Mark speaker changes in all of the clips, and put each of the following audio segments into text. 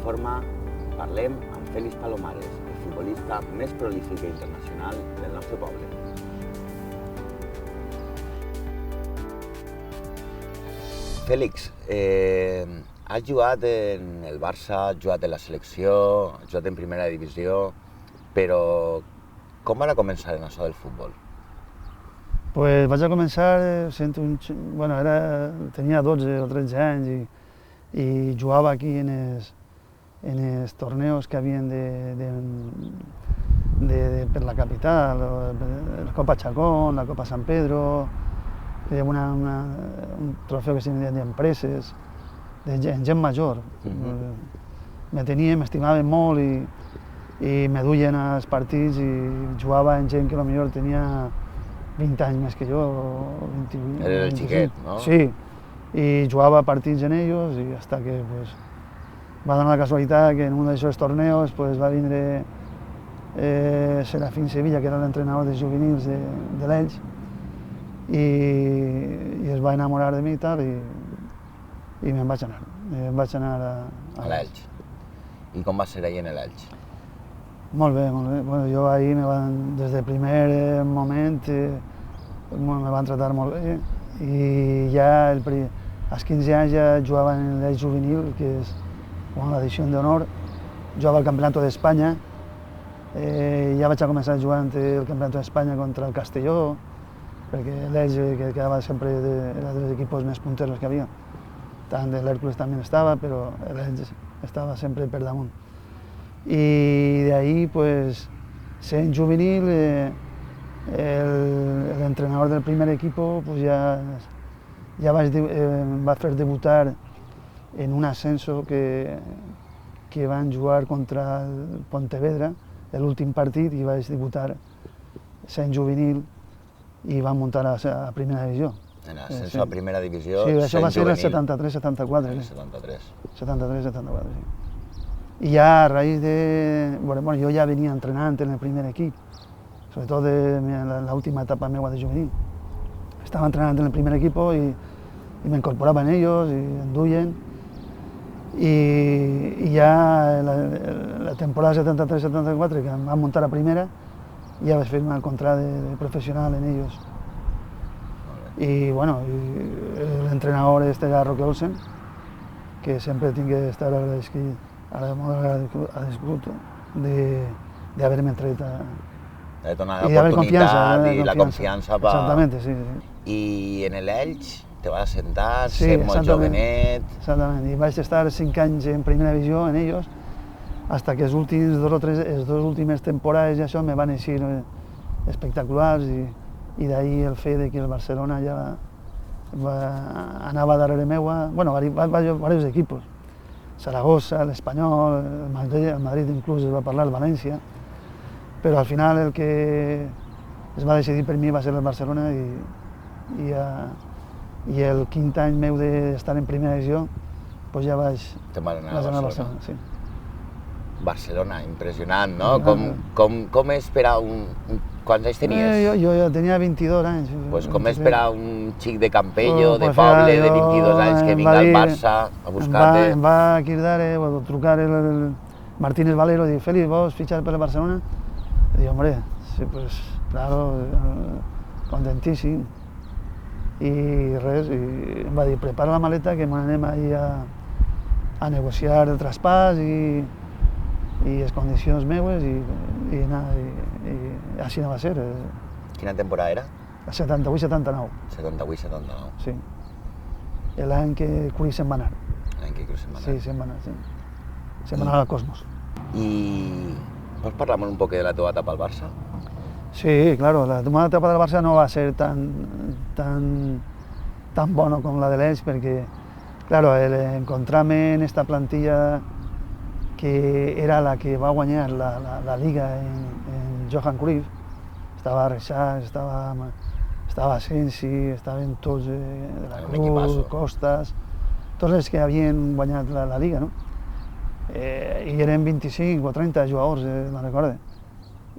Speaker 1: Informa parlem amb Félix Palomares, el futbolista més prolífic i internacional del nostre poble. Félix, has jugat en el Barça, has jugat en la selecció, has jugat en primera divisió, però com va començar en això del futbol?
Speaker 2: Pues vaig a començar bueno, tenia 12 o 13 anys i jugava aquí en els torneos que havien per la capital, la Copa Chacón, la Copa San Pedro, un trofeu que se deia d'empreses, de gent major. M'estimaven molt i me duien als partits i jugava amb gent que potser tenia 20 anys més que jo, o 28.
Speaker 1: Era el xiquet, no?
Speaker 2: Sí, i jugava partits en ells i hasta que va donar la casualitat que en un d'aquests torneos va vindre Serafín Sevilla, que era l'entrenador de juvenils de l'Elx, i es va enamorar de mi i tal, i me'n vaig anar. Em vaig anar
Speaker 1: a l'Elx. I com va ser ahir en l'Elx?
Speaker 2: Molt bé, molt bé. Bueno, jo ahir des del primer moment me van tratar molt bé i ja als 15 anys ja jugava en l'Elx juvenil, que és la división d'honor, jugava al Campionat d'Espanya, ja vaig a començar jugant el Campionat d'Espanya contra el Castelló, perquè l'Elx que quedava sempre era dels equipos més punteros que havia. Tant l'Hèrcules també estava, però l'Elx estava sempre per damunt. Y de ahí, en juvenil, el entrenador del primer equipo ya va hacer debutar en un ascenso que van jugar contra el Pontevedra, l'últim partit, i vaig debutar en juvenil i van muntar a primera divisió.
Speaker 1: En ascenso a primera divisió,
Speaker 2: sí, això va ser el 73-74. 73-74, sí. Y ya a raíz bueno, yo ya venía entrenando en el primer equipo, sobre todo en la última etapa meva de juvenil. Estaba entrenando en el primer equipo y me incorporaba en ellos y en duyen. Y ya la temporada 73-74, que em van muntar a primera, ya vaig firmar el contrato de profesional en ellos. Y bueno, el entrenador Roque Olsen, que siempre tiene que estar agradecido de haberme traído
Speaker 1: de donar l'oportunitat i la confiança.
Speaker 2: Exactament, sí.
Speaker 1: I en l'Elx te vas assentar, ser molt jovenet.
Speaker 2: Exactament, i vaig estar 5 anys en primera divisió en ells, hasta que les dues últimes temporades i això me van eixir espectaculars i d'ahir el fet que el Barcelona ja anava darrere meua, bueno, diversos equipos. Zaragoza, l'Espanyol, el Madrid inclús es va parlar, el València, però al final el que es va decidir per mi va ser el Barcelona i el 5è any meu d'estar en primera divisió ja vaig anar a Barcelona. Sí.
Speaker 1: Barcelona, impressionant, no? Com és per a Quants anys tenies?
Speaker 2: Jo ja tenia 22 anys.
Speaker 1: Pues com és per a un xic de Campello, de poble, de 22 anys, que vinga al Barça a buscar-te?
Speaker 2: Em va cridar, trucar el Martínez Valero i dir, Félix, ¿vos fichar per el Barcelona? I dic, hombre, sí, pues, claro, contentíssim. I res, em va dir, prepara la maleta que anem ahí a negociar el traspàs i les condicions meues i així va ser.
Speaker 1: Quina temporada era?
Speaker 2: 78-79.
Speaker 1: 78-79.
Speaker 2: Sí. L'any que Cruyff se'n va anar.
Speaker 1: L'any que Cruyff se'n va anar.
Speaker 2: Sí, se'n va anar, sí. Se'n va anar al Cosmos.
Speaker 1: I pots parlar-me un poc de la teva etapa al Barça?
Speaker 2: Sí, claro, la meva etapa del Barça no va ser tan bona com la de l'Elx, perquè, claro, encontrarme en esta plantilla que era la que va guanyar la Liga en Johan Cruyff, estava Reixac, estava Asensi, estaven tots de la Cruz, Costas, tots els que havien guanyat la Liga, no? I eren 25 o 30 jugadors, me'n recordo.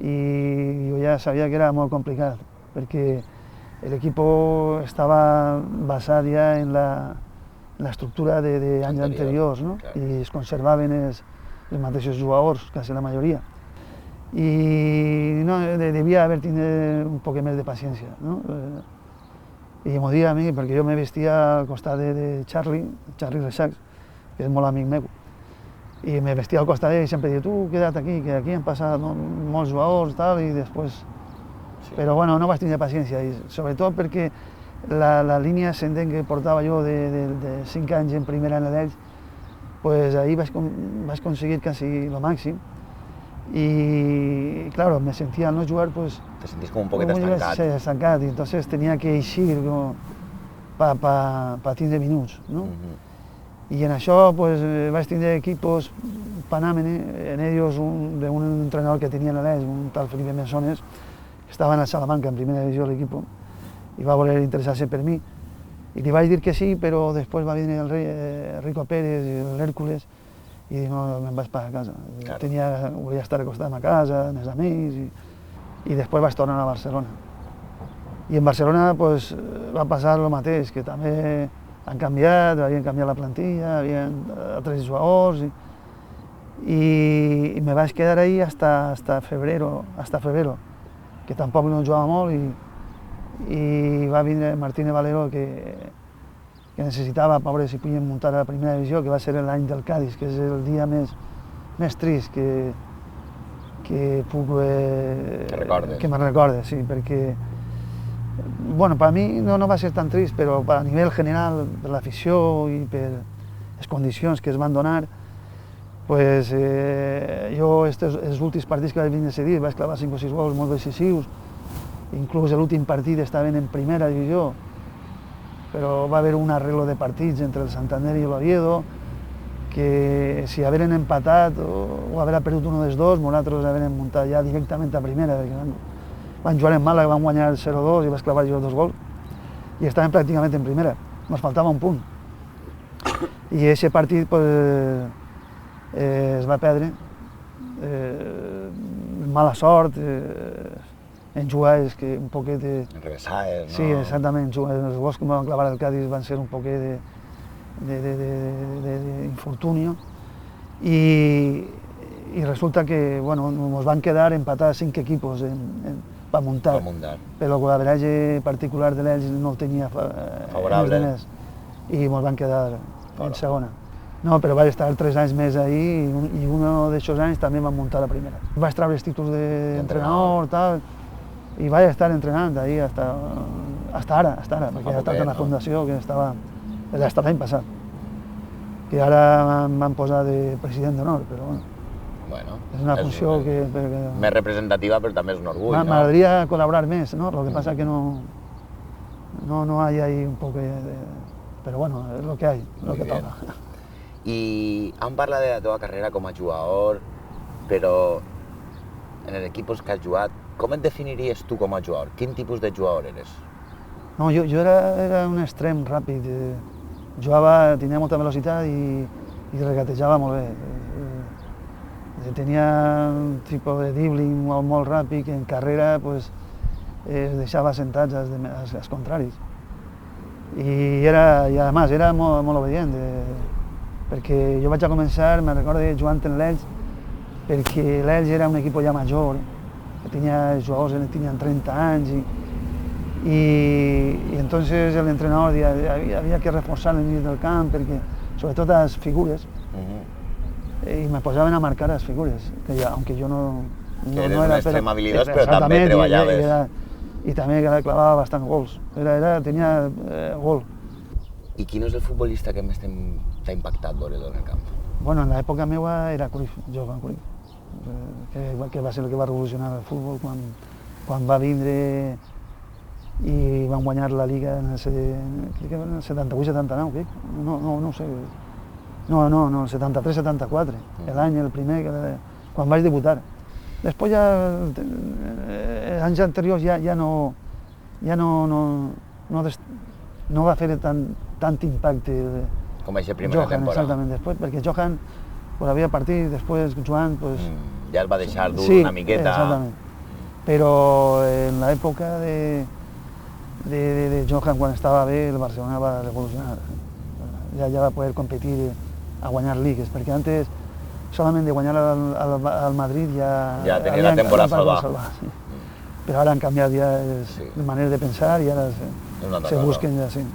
Speaker 2: I jo ja sabia que era molt complicat, perquè l'equip estava basat ja en l'estructura d'anys anteriors, no?
Speaker 1: Clar.
Speaker 2: I es conservaven els mateixos jugadors, quasi la majoria. I no, devia haver tingut un poc més de paciència, no? I m'ho dia a mi, perquè jo me vestia al costat de Charlie Reixac, que és molt amic meu, i me vestia al costat d'ell i sempre deia, tu queda't aquí, que aquí han passat molts jugadors, tal, i després... Sí. Però bueno, no vaig tenir paciència, i sobretot perquè la línia ascendent que portava jo de 5 anys en primera en l'Elx, pues ahí vaig aconseguir quasi lo màxim, y claro, me sentía al no jugar, pues...
Speaker 1: Te sentís como un poquito estancat.
Speaker 2: Sí, estancat, y entonces tenía que eixir para tindre minuts, no? Y en això, pues, vaig tindre equipos Panamene, en ellos de un entrenador que tenía en l'Elx, un tal Felipe Mensones, que estava en el Salamanca, en primera divisió de l'equip, i va voler interessar-se per mi. I li vaig dir que sí, però després va venir el Rico Pérez i l'Hèrcules, i no, me'n vaig per a casa. Claro. Volia estar acostat a casa, amb els amics, i després vaig tornar a Barcelona. I en Barcelona pues, va passar el mateix, que també han canviat, havien canviat la plantilla, havien altres jugadors, i me vaig quedar ahí hasta febrero, que tampoc no jugava molt, i va vindre Martínez Valero, que necessitava, a veure si podien muntar a la primera divisió, que va ser l'any del Cádiz, que és el dia més trist que puc... Que me'n recorde, sí, perquè... Bueno, per mi no va ser tan trist, però a nivell general, per l'afició i per les condicions que es van donar, pues, jo els últims partits que vaig vindre a cedir vaig clavar 5 o 6 gols molt decisius, inclús l'últim partit estaven en primera divisió, però va haver un arreglo de partits entre el Santander i l'Oviedo, que si haveren empatat o haver perdut un dels dos, nosaltres haveren muntat ja directament a primera, perquè van jugar en Màlaga, van guanyar 0-2 i vaig clavar jo 2 gols, i estaven pràcticament en primera, ens faltava un punt. I aquest partit pues, es va perdre, mala sort, en jugades que un poquet de...
Speaker 1: Enrevesades, no?
Speaker 2: Sí, exactament. Els gols que em van clavar al Cádiz van ser un poquet d'infortunio, i resulta que, bueno, ens van quedar empatar 5 equipos per muntar. Però l'averatge particular de l'Elx no el tenia
Speaker 1: favorable,
Speaker 2: i ens van quedar en segona. No, però vaig estar 3 anys més ahí, i un d'aquests anys també em van muntar a la primera. Vaig treure els títols d'entrenador, tal, i vaig estar entrenant ahí hasta ara, perquè he estat en la fundació que estava l'any passat, que ara m'han posat de president d'honor, però
Speaker 1: bueno,
Speaker 2: és una funció que...
Speaker 1: Més representativa, però també és un orgull, no?
Speaker 2: M'agradaria col·laborar més, no? Lo que pasa que no hay ahí un poco de... Però bueno, és lo que hay, lo que toca.
Speaker 1: I hem parlat de la teva carrera com a jugador, però en els equips que has jugat, com et definiries tu com a jugador? Quin tipus de jugador eres?
Speaker 2: No, jo era un extrem ràpid. Jugava, tenia molta velocitat i regatejava molt bé. Tenia un tipus de dribbling molt ràpid, que en carrera pues, es deixava sentats als contraris. I a més era molt obedient, perquè jo vaig a començar, me'n recordo, jugant en l'Elx, perquè l'Elx era un equip ja major, que tenia jugadors que tenien 30 anys, i entonces l'entrenador havia que reforçar l'inici del camp, perquè sobretot les figures, i me posaven a marcar les figures, que aunque jo no
Speaker 1: era... Que eres un extrem habilidós, però també treballaves.
Speaker 2: I també clavava bastant gols, tenia gol.
Speaker 1: I quin és el futbolista que més t'ha impactat veure-lo en el camp?
Speaker 2: Bueno, en l'època meva era Cruyff, Johan Cruyff, que va ser el que va revolucionar el futbol quan va vindre i van guanyar la Liga en el 78-79, crec. No ho sé. No, el 73-74, l'any, el primer, quan vaig debutar. Després ja, els anys anteriors ja no va fer tant impacte
Speaker 1: com aquesta primera temporada.
Speaker 2: Exactament, després, perquè Johan havia partit, després Joan...
Speaker 1: Ja el va deixar dur una miqueta.
Speaker 2: Sí, exactament. Però en l'època de Johan, quan estava bé, el Barcelona va revolucionar. ja va poder competir a guanyar lligues, perquè antes solament de guanyar al Madrid
Speaker 1: ja tenia la temporada salvada.
Speaker 2: Sí. Però ara han canviat ja de manera de pensar i ara se busquen ja, sí.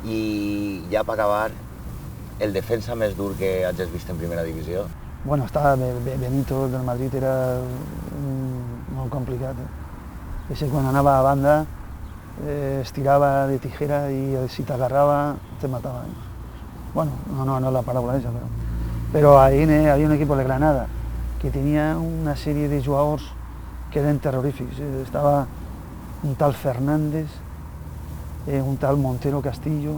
Speaker 1: I ja per acabar, el defensa més dur que hagis vist en primera divisió?
Speaker 2: Bueno, estava Benito del Madrid, era molt complicat. Això quan anava a banda, estirava de tijera i si t'agarrava, te matava. Bueno, no es la paraula esa, però ahí había un equipo de Granada que tenía una serie de jugadors que eren terrorífics. Estava un tal Fernández, un tal Montero Castillo,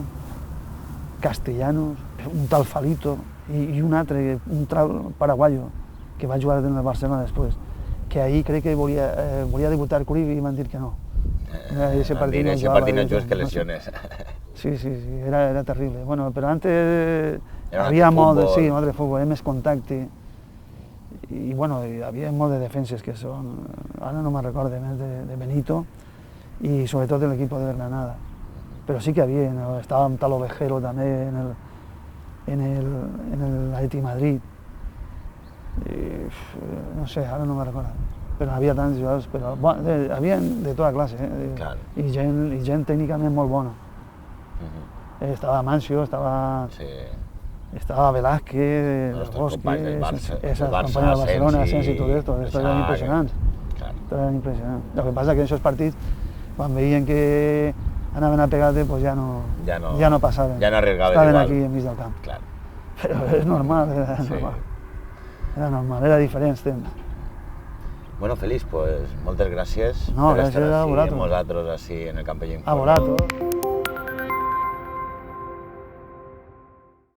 Speaker 2: Castellanos, un tal Falito i un altre, un tal paraguayo que va jugar en el Barcelona després, que ahí crec que volia debutar Cruyff i van dir que no.
Speaker 1: Ese partit no jugues que lesiones.
Speaker 2: Sí, era terrible. Bueno, però antes havia molt de futbol, més contacte i bueno, havia molt de defenses que són, ara no me'n recordo més de Benito i sobretot de l'equip de Granada. Però sí que havia, estava amb tal Ovejero també en l'Atleti Madrid. No sé, ara no me'n recordo. Però havia tants jugadors, però havia de tota classe, i gent tècnicament molt bona. Estava Mancio, estava Velázquez, Bosque, esas compañías de Barcelona, Asens y todo esto eran impresionants. Eren impressionants. Lo que pasa que en esos partits, quan veien que anaven a pegar-te, pues ja no passaven.
Speaker 1: Ja no arriesgaven
Speaker 2: igual. Estaven aquí enmig del camp. Però és normal, era normal, era diferents temps.
Speaker 1: Bueno, Félix, pues moltes gràcies
Speaker 2: per estar
Speaker 1: així amb nosaltres, així en el Campello Informe.
Speaker 2: A vosaltres.